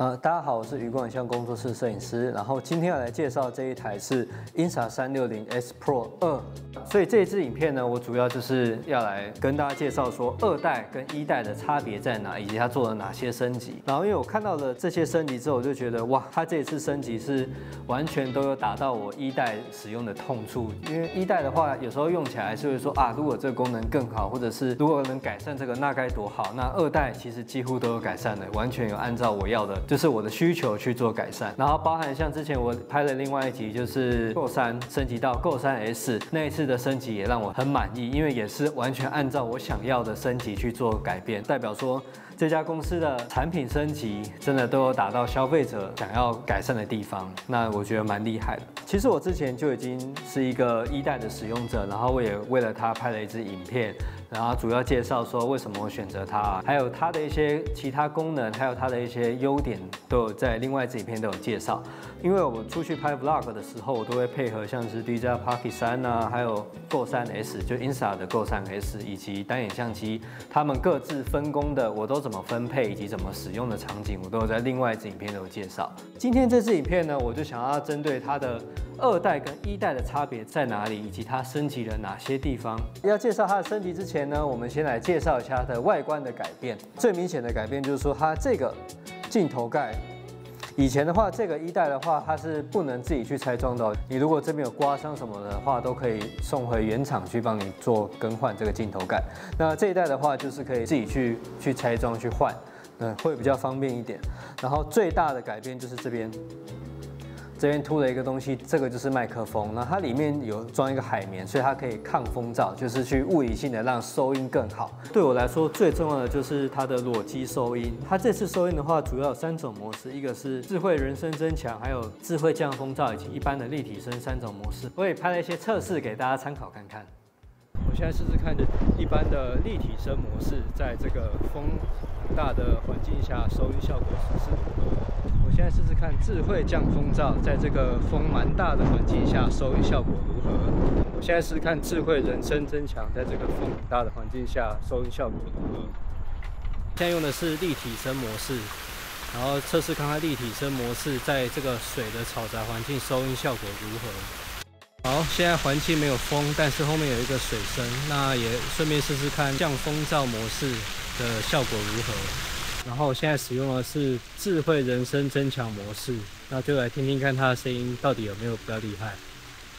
大家好，我是余光影像工作室摄影师，然后今天要来介绍这一台是 Insta 360S Pro 2。所以这一支影片呢，我主要就是要来跟大家介绍说2代跟1代的差别在哪，以及它做了哪些升级。然后因为我看到了这些升级之后，我就觉得哇，它这一次升级是完全都有打到我1代使用的痛处。因为1代的话，有时候用起来是会说啊，如果这个功能更好，或者是如果能改善这个，那该多好。那2代其实几乎都有改善的，完全有按照我要的。就是我的需求去做改善，然后包含像之前我拍了另外一集，就是 Go 3升级到 Go 3S 那一次的升级也让我很满意，因为也是完全按照我想要的升级去做改变，代表说这家公司的产品升级真的都有达到消费者想要改善的地方，那我觉得蛮厉害的。其实我之前就已经是一个1代的使用者，然后我也为了它拍了一支影片，然后主要介绍说为什么我选择它，还有它的一些其他功能，还有它的一些优点都有在另外一支影片都有介绍。因为我出去拍 vlog 的时候，我都会配合像是 DJI Pocket 3啊，还有 Go 3S， 就 Insta 的 Go 3S， 以及单眼相机，它们各自分工的我都怎么分配以及怎么使用的场景，我都有在另外一支影片都有介绍。今天这支影片呢，我就想要针对它的2代跟1代的差别在哪里，以及它升级了哪些地方。要介绍它的升级之前呢，我们先来介绍一下它的外观的改变。最明显的改变就是说，它这个镜头盖，以前的话，这个1代的话，它是不能自己去拆装的。你如果这边有刮伤什么的话，都可以送回原厂去帮你做更换这个镜头盖。那这一代的话，就是可以自己去拆装去换，会比较方便一点。然后最大的改变就是这边凸了一个东西，这个就是麦克风。那它里面有装一个海绵，所以它可以抗风噪，就是去物理性的让收音更好。对我来说，最重要的就是它的裸机收音。它这次收音的话，主要有3种模式，一个是智慧人声增强，还有智慧降风噪以及一般的立体声3种模式。我也拍了一些测试给大家参考看看。我现在试试看一般的立体声模式，在这个风很大的环境下，收音效果是如何。我现在试试看智慧降风噪，在这个风蛮大的环境下，收音效果如何。我现在试试看智慧人声增强，在这个风很大的环境下，收音效果如何。现在用的是立体声模式，然后测试看看立体声模式在这个水的吵杂环境收音效果如何。好，现在环境没有风，但是后面有一个水声，那也顺便试试看降风噪模式的效果如何。然后我现在使用的是智慧人声增强模式，那就来听听看它的声音到底有没有比较厉害。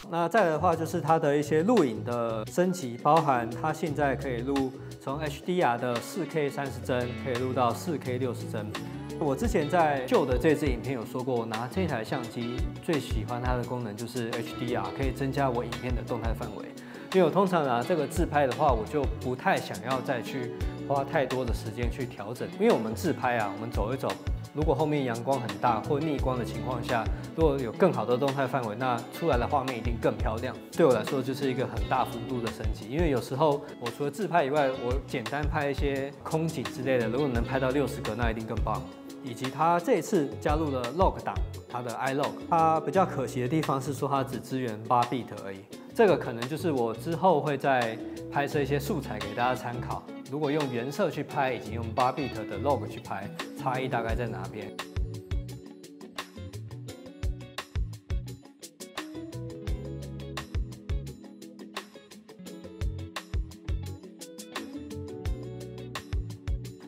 那再来的话就是它的一些录影的升级，包含它现在可以录从 HDR 的4K 30帧可以录到4K 60帧。我之前在旧的这支影片有说过，我拿这台相机最喜欢它的功能就是 HDR， 可以增加我影片的动态范围。因为我通常拿这个自拍的话，我就不太想要再去花太多的时间去调整，因为我们自拍啊，我们走一走，如果后面阳光很大或逆光的情况下，如果有更好的动态范围，那出来的画面一定更漂亮。对我来说就是一个很大幅度的升级，因为有时候我除了自拍以外，我简单拍一些空景之类的，如果能拍到60个，那一定更棒。以及它这一次加入了 log 档，它的 iLog， 它比较可惜的地方是说它只支援8bit 而已。这个可能就是我之后会再拍摄一些素材给大家参考。如果用原色去拍，以及用8bit 的 log 去拍，差异大概在哪边？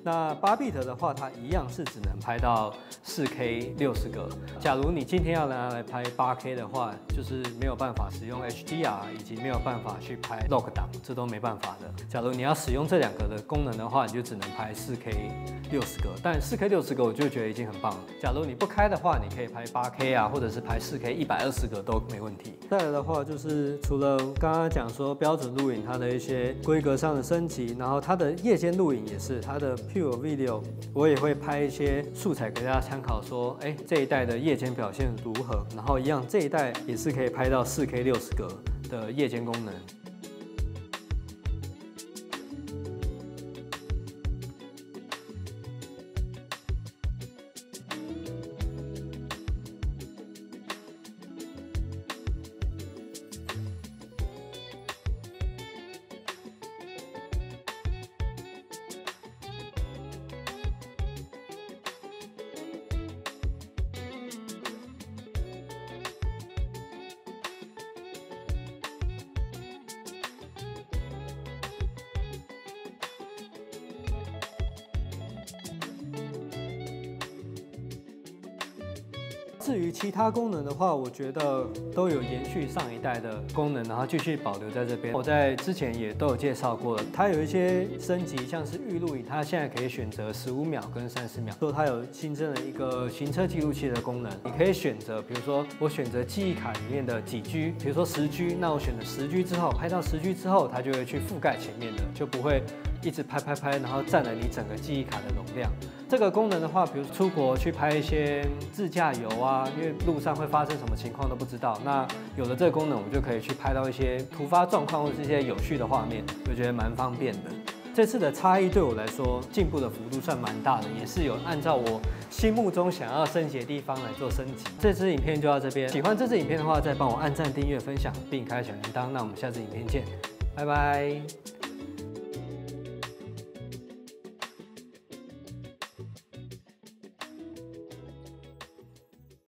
那8bit 的话，它一样是只能拍到4K 60个。假如你今天要拿来拍8K 的话，就是没有办法使用 HDR， 以及没有办法去拍 log 档，这都没办法的。假如你要使用这2个的功能的话，你就只能拍4K 60个。但4K 60个我就觉得已经很棒了。假如你不开的话，你可以拍8K 啊，或者是拍4K 120个都没问题。再来的话，就是除了刚刚讲说标准录影它的一些规格上的升级，然后它的夜间录影也是它的 Pure Video， 我也会拍一些素材给大家参考说，这一代的夜间表现如何？然后一样这一代也是可以拍到4K 60个的夜间功能。至于其他功能的话，我觉得都有延续上一代的功能，然后继续保留在这边。我在之前也都有介绍过了，它有一些升级，像是预录影，它现在可以选择15秒跟30秒。说它有新增了一个行车记录器的功能，你可以选择，比如说我选择记忆卡里面的几 G， 比如说10G， 那我选择10G之后，拍到10G之后，它就会去覆盖前面的，就不会一直拍，然后占了你整个记忆卡的容量。这个功能的话，比如出国去拍一些自驾游啊，因为路上会发生什么情况都不知道，那有了这个功能，我们就可以去拍到一些突发状况或者是一些有趣的画面，我觉得蛮方便的。这次的差异对我来说，进步的幅度算蛮大的，也是有按照我心目中想要升级的地方来做升级。这支影片就到这边，喜欢这支影片的话，再帮我按赞、订阅、分享，并开小铃铛。那我们下支影片见，拜拜。